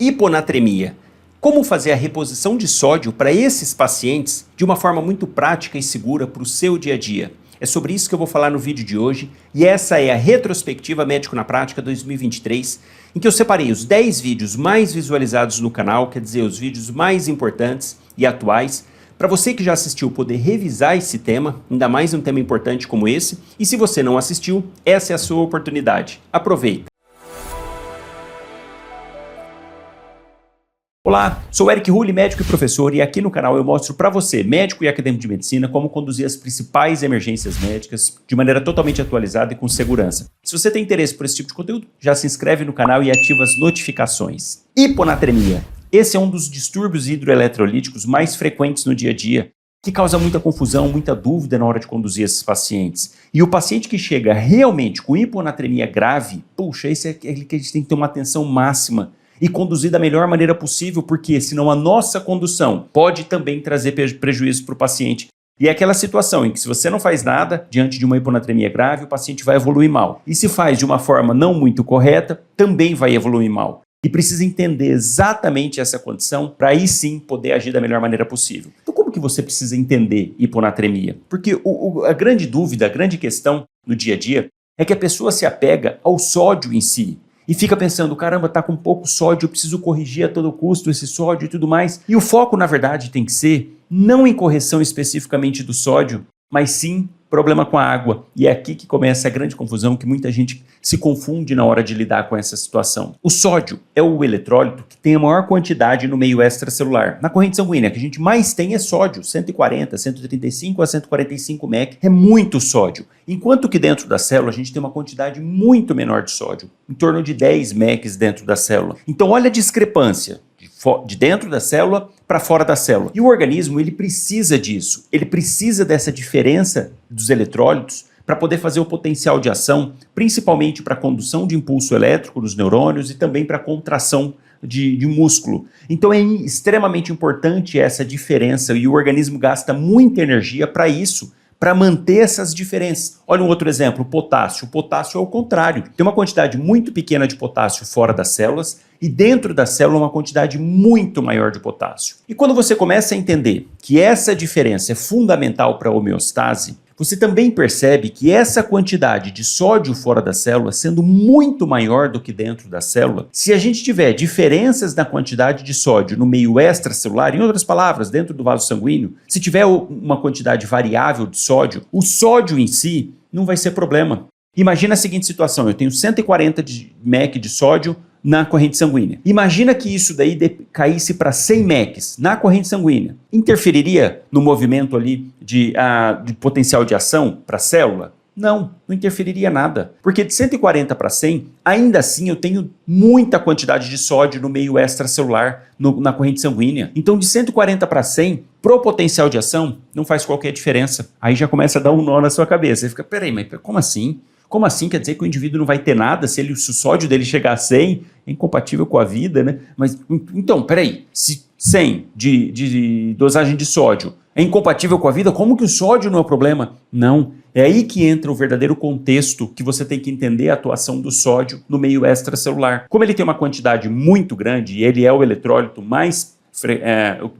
Hiponatremia. Como fazer a reposição de sódio para esses pacientes de uma forma muito prática e segura para o seu dia a dia? É sobre isso que eu vou falar no vídeo de hoje, e essa é a retrospectiva Médico na Prática 2023, em que eu separei os 10 vídeos mais visualizados no canal, quer dizer, os vídeos mais importantes e atuais, para você que já assistiu poder revisar esse tema, ainda mais um tema importante como esse, e se você não assistiu, essa é a sua oportunidade. Aproveita! Olá, sou Eric Hulli, médico e professor, e aqui no canal eu mostro para você, médico e acadêmico de medicina, como conduzir as principais emergências médicas de maneira totalmente atualizada e com segurança. Se você tem interesse por esse tipo de conteúdo, já se inscreve no canal e ativa as notificações. Hiponatremia. Esse é um dos distúrbios hidroeletrolíticos mais frequentes no dia a dia, que causa muita confusão, muita dúvida na hora de conduzir esses pacientes. E o paciente que chega realmente com hiponatremia grave, puxa, esse é aquele que a gente tem que ter uma atenção máxima e conduzir da melhor maneira possível, porque senão a nossa condução pode também trazer prejuízo para o paciente. E é aquela situação em que se você não faz nada diante de uma hiponatremia grave, o paciente vai evoluir mal. E se faz de uma forma não muito correta, também vai evoluir mal. E precisa entender exatamente essa condição para aí sim poder agir da melhor maneira possível. Então como que você precisa entender hiponatremia? Porque a grande dúvida, a grande questão no dia a dia é que a pessoa se apega ao sódio em si. E fica pensando, caramba, tá com pouco sódio, eu preciso corrigir a todo custo esse sódio e tudo mais. E o foco, na verdade, tem que ser não em correção especificamente do sódio, mas sim problema com a água. E é aqui que começa a grande confusão, que muita gente se confunde na hora de lidar com essa situação. O sódio é o eletrólito que tem a maior quantidade no meio extracelular. Na corrente sanguínea, que a gente mais tem é sódio, 140, 135 a 145 mEq, é muito sódio. Enquanto que dentro da célula a gente tem uma quantidade muito menor de sódio, em torno de 10 mEq dentro da célula. Então olha a discrepância de dentro da célula para fora da célula. E o organismo, ele precisa disso. Ele precisa dessa diferença dos eletrólitos para poder fazer o potencial de ação, principalmente para a condução de impulso elétrico nos neurônios e também para a contração de músculo. Então é extremamente importante essa diferença e o organismo gasta muita energia para isso, para manter essas diferenças. Olha um outro exemplo, o potássio. O potássio é o contrário. Tem uma quantidade muito pequena de potássio fora das células e dentro da célula uma quantidade muito maior de potássio. E quando você começa a entender que essa diferença é fundamental para a homeostase, você também percebe que essa quantidade de sódio fora da célula, sendo muito maior do que dentro da célula, se a gente tiver diferenças na quantidade de sódio no meio extracelular, em outras palavras, dentro do vaso sanguíneo, se tiver uma quantidade variável de sódio, o sódio em si não vai ser problema. Imagina a seguinte situação, eu tenho 140 mEq de sódio na corrente sanguínea. Imagina que isso daí caísse para 100 mEq na corrente sanguínea. Interferiria no movimento ali de potencial de ação para a célula? Não interferiria nada. Porque de 140 para 100, ainda assim eu tenho muita quantidade de sódio no meio extracelular, na corrente sanguínea. Então de 140 para 100, pro potencial de ação, não faz qualquer diferença. Aí já começa a dar um nó na sua cabeça. Você fica, peraí, mas como assim? Como assim? Quer dizer que o indivíduo não vai ter nada se o sódio dele chegar a 100? É incompatível com a vida, né? Mas, então, peraí, se 100 de dosagem de sódio é incompatível com a vida, como que o sódio não é o problema? Não, é aí que entra o verdadeiro contexto que você tem que entender a atuação do sódio no meio extracelular. Como ele tem uma quantidade muito grande e ele é o eletrólito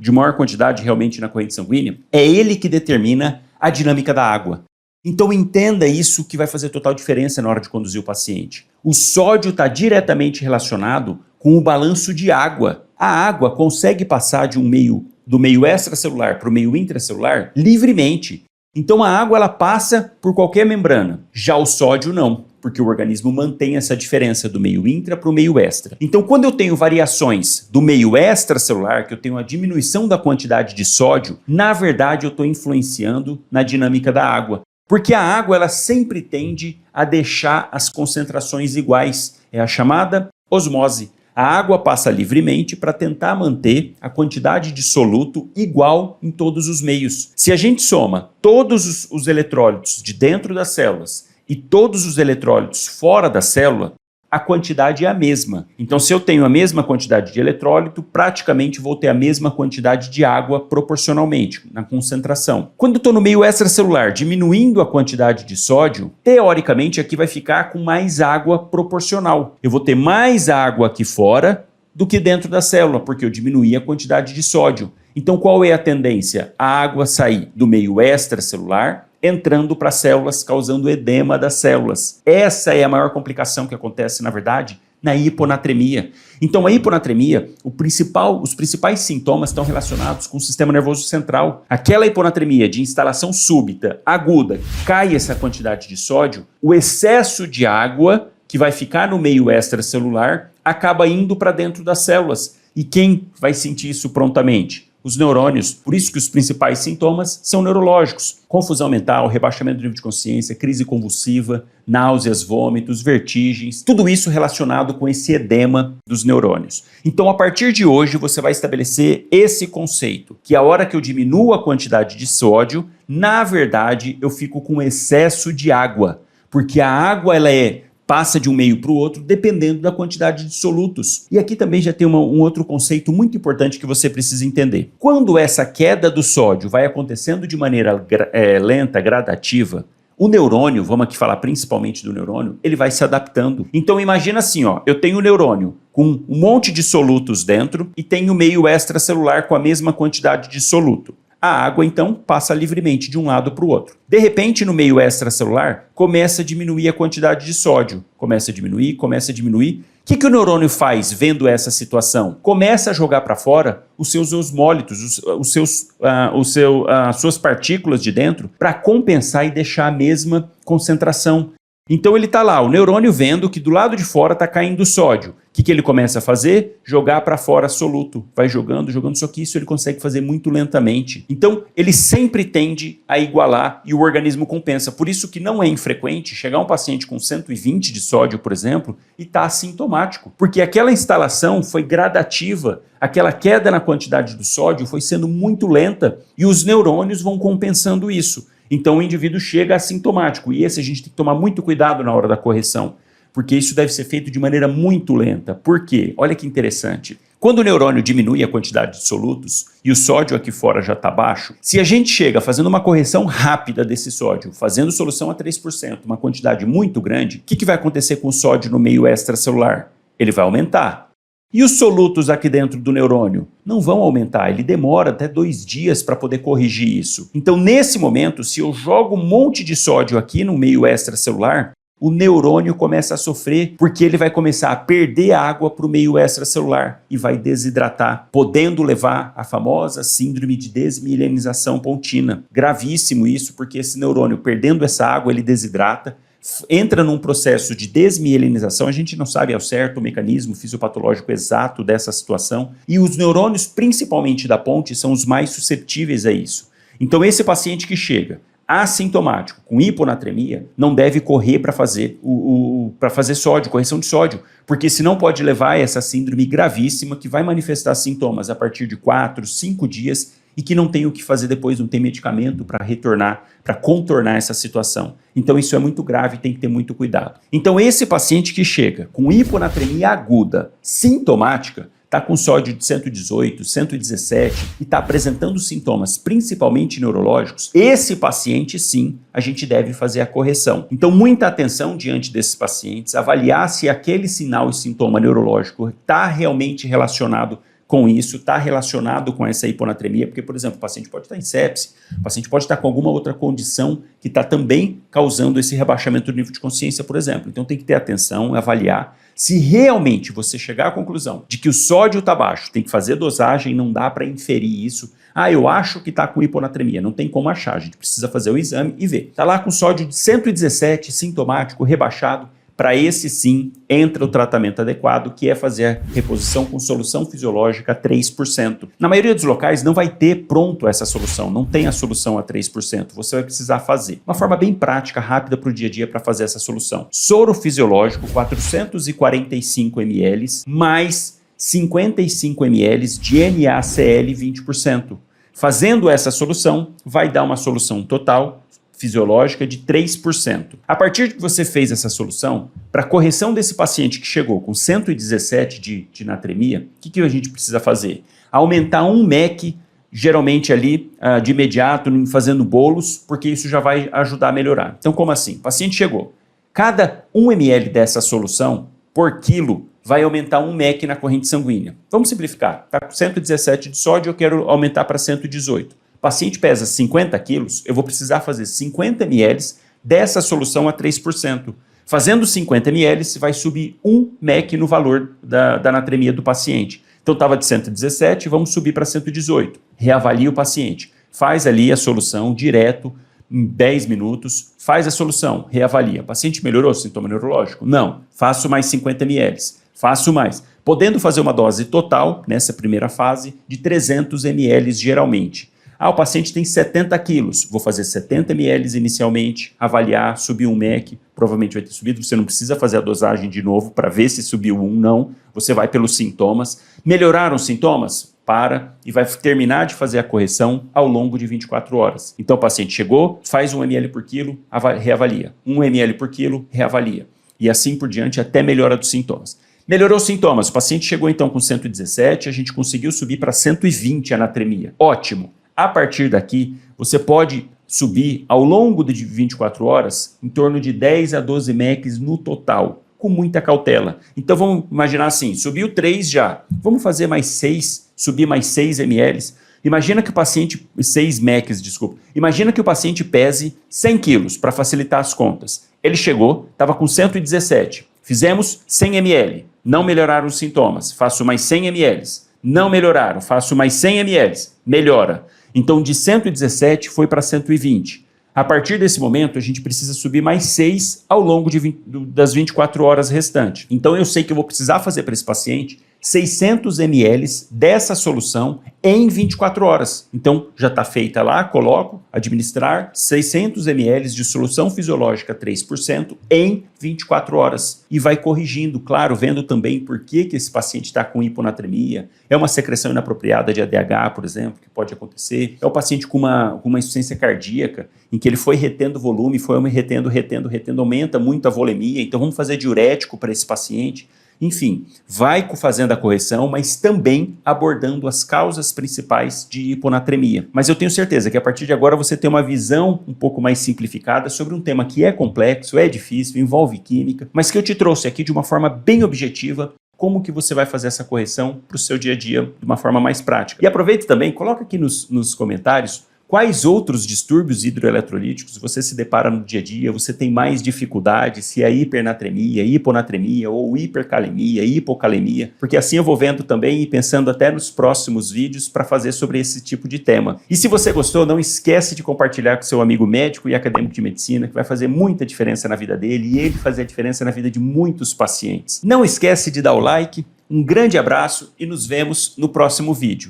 de maior quantidade realmente na corrente sanguínea, é ele que determina a dinâmica da água. Então entenda isso que vai fazer total diferença na hora de conduzir o paciente. O sódio está diretamente relacionado com o balanço de água. A água consegue passar do meio extracelular para o meio intracelular livremente. Então a água ela passa por qualquer membrana. Já o sódio não, porque o organismo mantém essa diferença do meio intra para o meio extra. Então quando eu tenho variações do meio extracelular, que eu tenho a diminuição da quantidade de sódio, na verdade eu estou influenciando na dinâmica da água. Porque a água ela sempre tende a deixar as concentrações iguais. É a chamada osmose. A água passa livremente para tentar manter a quantidade de soluto igual em todos os meios. Se a gente soma todos os eletrólitos de dentro das células e todos os eletrólitos fora da célula, a quantidade é a mesma. Então, se eu tenho a mesma quantidade de eletrólito, praticamente vou ter a mesma quantidade de água proporcionalmente, na concentração. Quando eu estou no meio extracelular, diminuindo a quantidade de sódio, teoricamente aqui vai ficar com mais água proporcional. Eu vou ter mais água aqui fora do que dentro da célula, porque eu diminuí a quantidade de sódio. Então, qual é a tendência? A água sair do meio extracelular, entrando para as células, causando edema das células. Essa é a maior complicação que acontece, na verdade, na hiponatremia. Então, a hiponatremia, os principais sintomas estão relacionados com o sistema nervoso central. Aquela hiponatremia de instalação súbita, aguda, cai essa quantidade de sódio, o excesso de água que vai ficar no meio extracelular acaba indo para dentro das células. E quem vai sentir isso prontamente? Os neurônios. Por isso que os principais sintomas são neurológicos. Confusão mental, rebaixamento do nível de consciência, crise convulsiva, náuseas, vômitos, vertigens, tudo isso relacionado com esse edema dos neurônios. Então, a partir de hoje, você vai estabelecer esse conceito, que a hora que eu diminuo a quantidade de sódio, na verdade, eu fico com excesso de água, porque a água passa de um meio para o outro dependendo da quantidade de solutos. E aqui também já tem um outro conceito muito importante que você precisa entender. Quando essa queda do sódio vai acontecendo de maneira lenta, gradativa, o neurônio, vamos aqui falar principalmente do neurônio, ele vai se adaptando. Então imagina assim, eu tenho o neurônio com um monte de solutos dentro e tenho o meio extracelular com a mesma quantidade de soluto. A água, então, passa livremente de um lado para o outro. De repente, no meio extracelular, começa a diminuir a quantidade de sódio. Começa a diminuir. O que o neurônio faz vendo essa situação? Começa a jogar para fora os seus osmólitos, as suas partículas de dentro, para compensar e deixar a mesma concentração. Então ele está lá, o neurônio vendo que do lado de fora está caindo sódio. O que ele começa a fazer? Jogar para fora soluto. Vai jogando, só que isso ele consegue fazer muito lentamente. Então ele sempre tende a igualar e o organismo compensa. Por isso que não é infrequente chegar um paciente com 120 de sódio, por exemplo, e está assintomático. Porque aquela instalação foi gradativa, aquela queda na quantidade do sódio foi sendo muito lenta e os neurônios vão compensando isso. Então o indivíduo chega assintomático e esse a gente tem que tomar muito cuidado na hora da correção, porque isso deve ser feito de maneira muito lenta. Por quê? Olha que interessante. Quando o neurônio diminui a quantidade de solutos e o sódio aqui fora já está baixo, se a gente chega fazendo uma correção rápida desse sódio, fazendo solução a 3%, uma quantidade muito grande, o que vai acontecer com o sódio no meio extracelular? Ele vai aumentar. E os solutos aqui dentro do neurônio? Não vão aumentar, ele demora até 2 dias para poder corrigir isso. Então, nesse momento, se eu jogo um monte de sódio aqui no meio extracelular, o neurônio começa a sofrer porque ele vai começar a perder água para o meio extracelular e vai desidratar, podendo levar à famosa síndrome de desmielinização pontina. Gravíssimo isso, porque esse neurônio, perdendo essa água, ele desidrata, entra num processo de desmielinização, a gente não sabe ao certo o mecanismo fisiopatológico exato dessa situação, e os neurônios, principalmente da ponte, são os mais susceptíveis a isso. Então esse paciente que chega assintomático, com hiponatremia, não deve correr para fazer sódio, correção de sódio, porque senão pode levar a essa síndrome gravíssima que vai manifestar sintomas a partir de 4, 5 dias e que não tem o que fazer depois, não tem medicamento para retornar, para contornar essa situação. Então isso é muito grave e tem que ter muito cuidado. Então esse paciente que chega com hiponatremia aguda, sintomática, está com sódio de 118, 117 e está apresentando sintomas principalmente neurológicos, esse paciente sim, a gente deve fazer a correção. Então muita atenção diante desses pacientes, avaliar se aquele sinal e sintoma neurológico está realmente relacionado com isso, está relacionado com essa hiponatremia, porque, por exemplo, o paciente pode estar em sepse, o paciente pode estar com alguma outra condição que está também causando esse rebaixamento do nível de consciência, por exemplo. Então tem que ter atenção, avaliar. Se realmente você chegar à conclusão de que o sódio está baixo, tem que fazer dosagem, não dá para inferir isso. Eu acho que está com hiponatremia, não tem como achar, a gente precisa fazer o exame e ver. Está lá com sódio de 117, sintomático, rebaixado. Para esse sim, entra o tratamento adequado, que é fazer a reposição com solução fisiológica a 3%. Na maioria dos locais não vai ter pronto essa solução, não tem a solução a 3%, você vai precisar fazer. Uma forma bem prática, rápida para o dia a dia para fazer essa solução. Soro fisiológico, 445 ml, mais 55 ml de NaCl 20%. Fazendo essa solução, vai dar uma solução total fisiológica de 3%. A partir de que você fez essa solução, para a correção desse paciente que chegou com 117 de natremia, o que a gente precisa fazer? Aumentar 1 mEq, geralmente ali de imediato, fazendo bolos, porque isso já vai ajudar a melhorar. Então como assim? O paciente chegou, cada 1 ml dessa solução por quilo vai aumentar 1 mEq na corrente sanguínea. Vamos simplificar. Está com 117 de sódio, eu quero aumentar para 118. O paciente pesa 50 quilos, eu vou precisar fazer 50 ml dessa solução a 3%. Fazendo 50 ml, vai subir 1 mEq no valor da natremia do paciente. Então estava de 117, vamos subir para 118. Reavalia o paciente. Faz ali a solução direto, em 10 minutos, faz a solução, reavalia. O paciente melhorou o sintoma neurológico? Não. Faço mais 50 ml. Faço mais. Podendo fazer uma dose total, nessa primeira fase, de 300 ml geralmente. O paciente tem 70 quilos, vou fazer 70 ml inicialmente, avaliar, subir 1 mEq, provavelmente vai ter subido, você não precisa fazer a dosagem de novo para ver se subiu não, você vai pelos sintomas. Melhoraram os sintomas? Para e vai terminar de fazer a correção ao longo de 24 horas. Então o paciente chegou, faz 1 ml por quilo, reavalia. 1 ml por quilo, reavalia. E assim por diante até melhora dos sintomas. Melhorou os sintomas, o paciente chegou então com 117, a gente conseguiu subir para 120 a natremia. Ótimo! A partir daqui, você pode subir ao longo de 24 horas em torno de 10 a 12 mEq no total, com muita cautela. Então vamos imaginar assim, subiu 3 já, vamos fazer mais 6, subir mais 6 ml. Imagina que o paciente, 6 mEq, desculpa, imagina que o paciente pese 100 quilos, para facilitar as contas. Ele chegou, estava com 117, fizemos 100 ml, não melhoraram os sintomas, faço mais 100 ml, não melhoraram, faço mais 100 ml, melhora. Então, de 117 foi para 120. A partir desse momento, a gente precisa subir mais 6 ao longo das 24 horas restantes. Então, eu sei que eu vou precisar fazer para esse paciente 600 ml dessa solução em 24 horas. Então, já está feita lá, coloco, administrar 600 ml de solução fisiológica 3% em 24 horas. E vai corrigindo, claro, vendo também por que esse paciente está com hiponatremia. É uma secreção inapropriada de ADH, por exemplo, que pode acontecer. É o paciente com uma insuficiência cardíaca, em que ele foi retendo volume, foi retendo, aumenta muito a volemia. Então, vamos fazer diurético para esse paciente. Enfim, vai fazendo a correção, mas também abordando as causas principais de hiponatremia. Mas eu tenho certeza que a partir de agora você tem uma visão um pouco mais simplificada sobre um tema que é complexo, é difícil, envolve química, mas que eu te trouxe aqui de uma forma bem objetiva, como que você vai fazer essa correção para o seu dia a dia de uma forma mais prática. E aproveite também, coloca aqui nos comentários quais outros distúrbios hidroeletrolíticos você se depara no dia a dia, você tem mais dificuldade, se é hipernatremia, hiponatremia ou hipercalemia, hipocalemia, porque assim eu vou vendo também e pensando até nos próximos vídeos para fazer sobre esse tipo de tema. E se você gostou, não esquece de compartilhar com seu amigo médico e acadêmico de medicina, que vai fazer muita diferença na vida dele e ele fazer a diferença na vida de muitos pacientes. Não esquece de dar o like, um grande abraço e nos vemos no próximo vídeo.